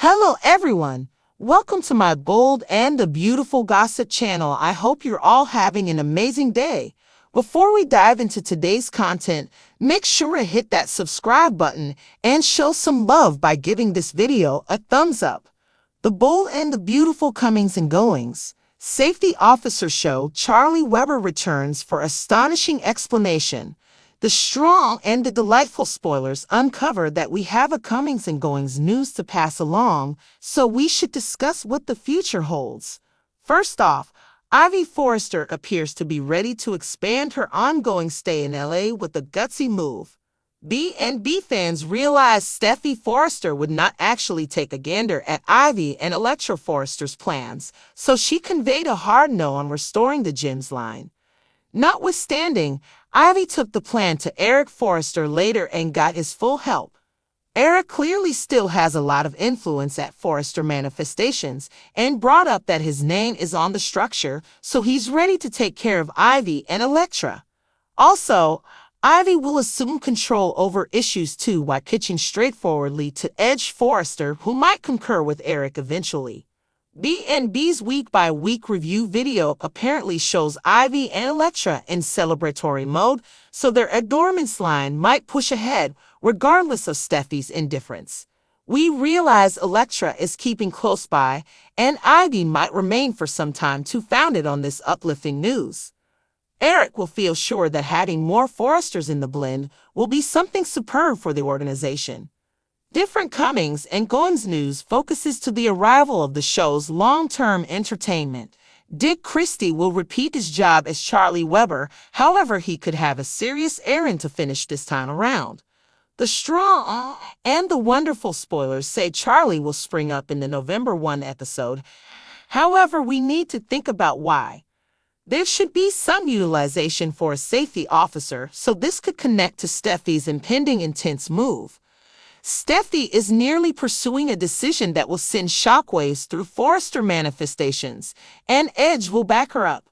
Hello everyone! Welcome to my bold and the beautiful gossip channel. I hope you're all having an amazing day. Before we dive into today's content, make sure to hit that subscribe button and show some love by giving this video a thumbs up. The bold and the beautiful comings and goings. Safety Officer Show Charlie Weber returns for astonishing explanation. The strong and the delightful spoilers uncover that we have a comings and goings news to pass along, so we should discuss what the future holds. First off, Ivy Forrester appears to be ready to expand her ongoing stay in LA with a gutsy move. B&B fans realized Steffi Forrester would not actually take a gander at Ivy and Electra Forrester's plans, so she conveyed a hard no on restoring the Gyms line. Notwithstanding, Ivy took the plan to Eric Forrester later and got his full help. Eric clearly still has a lot of influence at Forrester Manifestations and brought up that his name is on the structure, so he's ready to take care of Ivy and Electra. Also, Ivy will assume control over issues too while pitching straightforwardly to Edge Forrester, who might concur with Eric eventually. B&B's week-by-week review video apparently shows Ivy and Electra in celebratory mode, so their adornments line might push ahead regardless of Steffi's indifference. We realize Electra is keeping close by, and Ivy might remain for some time too, founded on this uplifting news. Eric will feel sure that having more Forresters in the blend will be something superb for the organization. Different comings and goings news focuses to the arrival of the show's long-term entertainment. Dick Christie will repeat his job as Charlie Weber, however he could have a serious errand to finish this time around. The strong and the wonderful spoilers say Charlie will spring up in the November 1 episode. However, we need to think about why. There should be some utilization for a safety officer, so this could connect to Steffi's impending intense move. Steffi is nearly pursuing a decision that will send shockwaves through Forrester Manifestations, and Edge will back her up.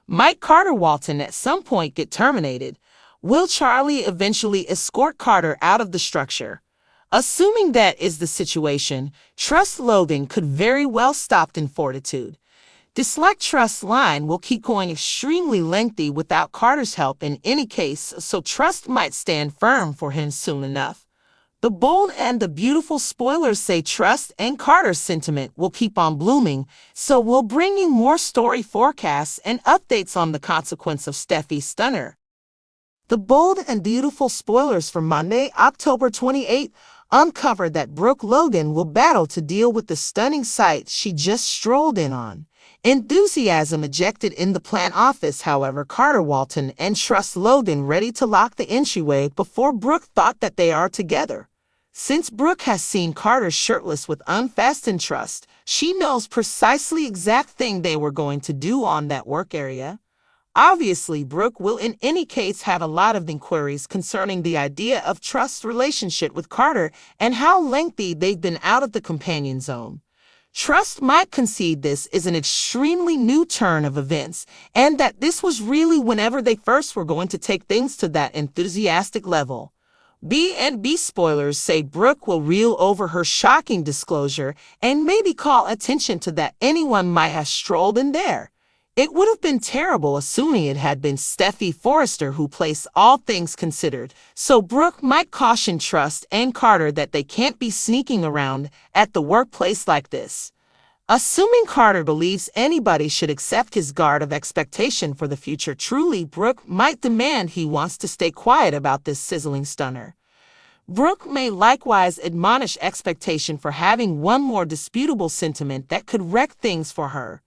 Might Carter Walton at some point get terminated? Will Charlie eventually escort Carter out of the structure? Assuming that is the situation, Trust Logan could very well stop in Fortitude. Dislike Trust's line will keep going extremely lengthy without Carter's help in any case, so Trust might stand firm for him soon enough. The bold and the beautiful spoilers say Trust and Carter's sentiment will keep on blooming, so we'll bring you more story forecasts and updates on the consequence of Steffi's stunner. The bold and beautiful spoilers for Monday, October 28, uncovered that Brooke Logan will battle to deal with the stunning sight she just strolled in on. Enthusiasm ejected in the plant office, however, Carter Walton and Trust Logan ready to lock the entryway before Brooke thought that they are together. Since Brooke has seen Carter shirtless with unfastened Trust, she knows precisely exact thing they were going to do on that work area. Obviously, Brooke will in any case have a lot of inquiries concerning the idea of Trust's relationship with Carter and how lengthy they've been out of the companion zone. Trust might concede this is an extremely new turn of events, and that this was really whenever they first were going to take things to that enthusiastic level. B&B spoilers say Brooke will reel over her shocking disclosure and maybe call attention to that anyone might have strolled in there. It would have been terrible assuming it had been Steffi Forrester who placed All Things Considered, so Brooke might caution Trust and Carter that they can't be sneaking around at the workplace like this. Assuming Carter believes anybody should accept his guard of expectation for the future, truly Brooke might demand he wants to stay quiet about this sizzling stunner. Brooke may likewise admonish expectation for having one more disputable sentiment that could wreck things for her.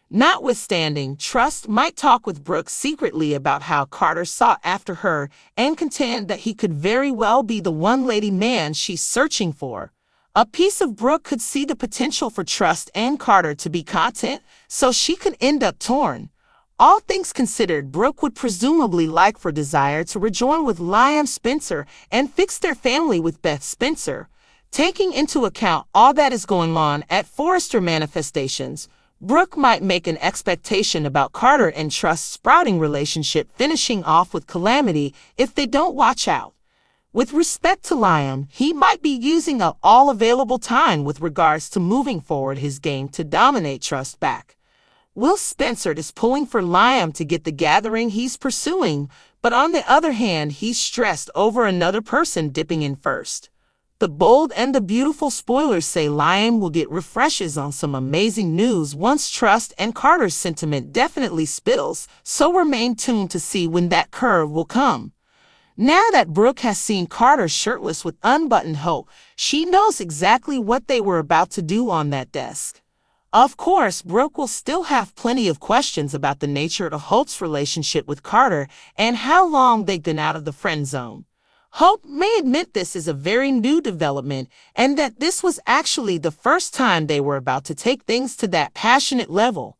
Notwithstanding, Trust might talk with Brooke secretly about how Carter sought after her and contend that he could very well be the one-lady man she's searching for. A piece of Brooke could see the potential for Trust and Carter to be content, so she could end up torn. All things considered, Brooke would presumably like for Desire to rejoin with Liam Spencer and fix their family with Beth Spencer. Taking into account all that is going on at Forrester Manifestations, Brooke might make an expectation about Carter and Trust's sprouting relationship finishing off with calamity if they don't watch out. With respect to Liam, he might be using up all available time with regards to moving forward his game to dominate Trust back. Will Spencer is pulling for Liam to get the gathering he's pursuing, but on the other hand, he's stressed over another person dipping in first. The bold and the beautiful spoilers say Liam will get refreshes on some amazing news once Trust and Carter's sentiment definitely spills, so remain tuned to see when that curve will come. Now that Brooke has seen Carter shirtless with unbuttoned Hope, she knows exactly what they were about to do on that desk. Of course, Brooke will still have plenty of questions about the nature of Hope's relationship with Carter and how long they've been out of the friend zone. Hope may admit this is a very new development and that this was actually the first time they were about to take things to that passionate level.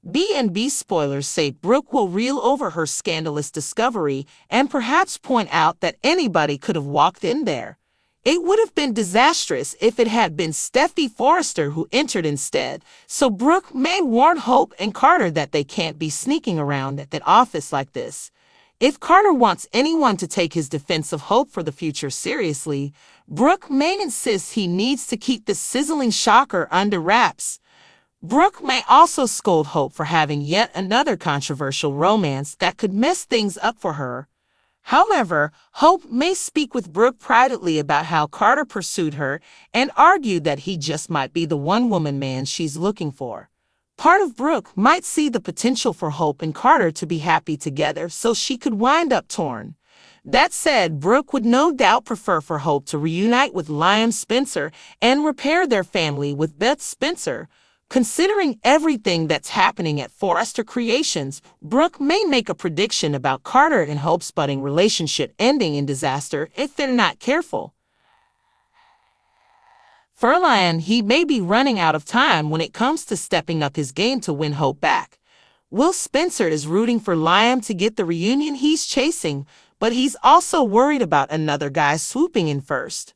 B&B spoilers say Brooke will reel over her scandalous discovery and perhaps point out that anybody could have walked in there. It would have been disastrous if it had been Steffi Forrester who entered instead, so Brooke may warn Hope and Carter that they can't be sneaking around at that office like this. If Carter wants anyone to take his defense of Hope for the future seriously, Brooke may insist he needs to keep the sizzling shocker under wraps. Brooke may also scold Hope for having yet another controversial romance that could mess things up for her. However, Hope may speak with Brooke privately about how Carter pursued her and argue that he just might be the one-woman man she's looking for. Part of Brooke might see the potential for Hope and Carter to be happy together so she could wind up torn. That said, Brooke would no doubt prefer for Hope to reunite with Liam Spencer and repair their family with Beth Spencer. Considering everything that's happening at Forrester Creations, Brooke may make a prediction about Carter and Hope's budding relationship ending in disaster if they're not careful. For Liam, he may be running out of time when it comes to stepping up his game to win Hope back. Will Spencer is rooting for Liam to get the reunion he's chasing, but he's also worried about another guy swooping in first.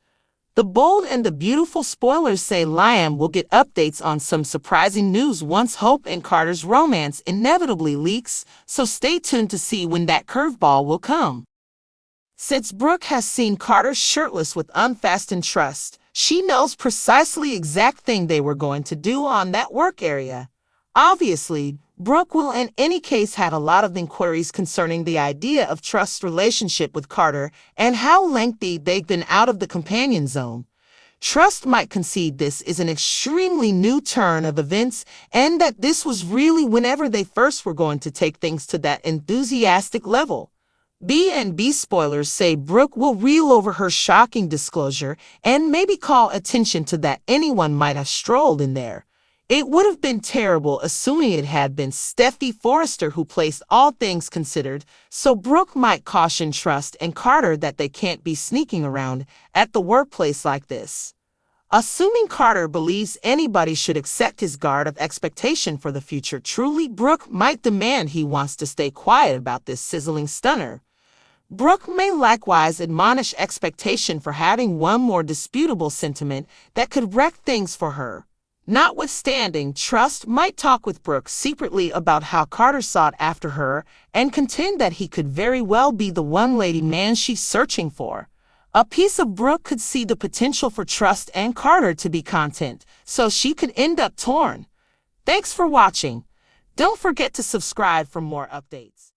The bold and the beautiful spoilers say Liam will get updates on some surprising news once Hope and Carter's romance inevitably leaks, so stay tuned to see when that curveball will come. Since Brooke has seen Carter shirtless with unfastened Trust, she knows precisely the exact thing they were going to do on that work area. Obviously, Brooke will in any case have a lot of inquiries concerning the idea of Trust's relationship with Carter and how lengthy they've been out of the companion zone. Trust might concede this is an extremely new turn of events and that this was really whenever they first were going to take things to that enthusiastic level. B&B spoilers say Brooke will reel over her shocking disclosure and maybe call attention to that anyone might have strolled in there. It would have been terrible assuming it had been Steffi Forrester who placed All Things Considered, so Brooke might caution Trust and Carter that they can't be sneaking around at the workplace like this. Assuming Carter believes anybody should accept his guard of expectation for the future, truly Brooke might demand he wants to stay quiet about this sizzling stunner. Brooke may likewise admonish expectation for having one more disputable sentiment that could wreck things for her. Notwithstanding, Trust might talk with Brooke secretly about how Carter sought after her and contend that he could very well be the one-lady man she's searching for. A piece of Brooke could see the potential for Trust and Carter to be content, so she could end up torn. Thanks for watching. Don't forget to subscribe for more updates.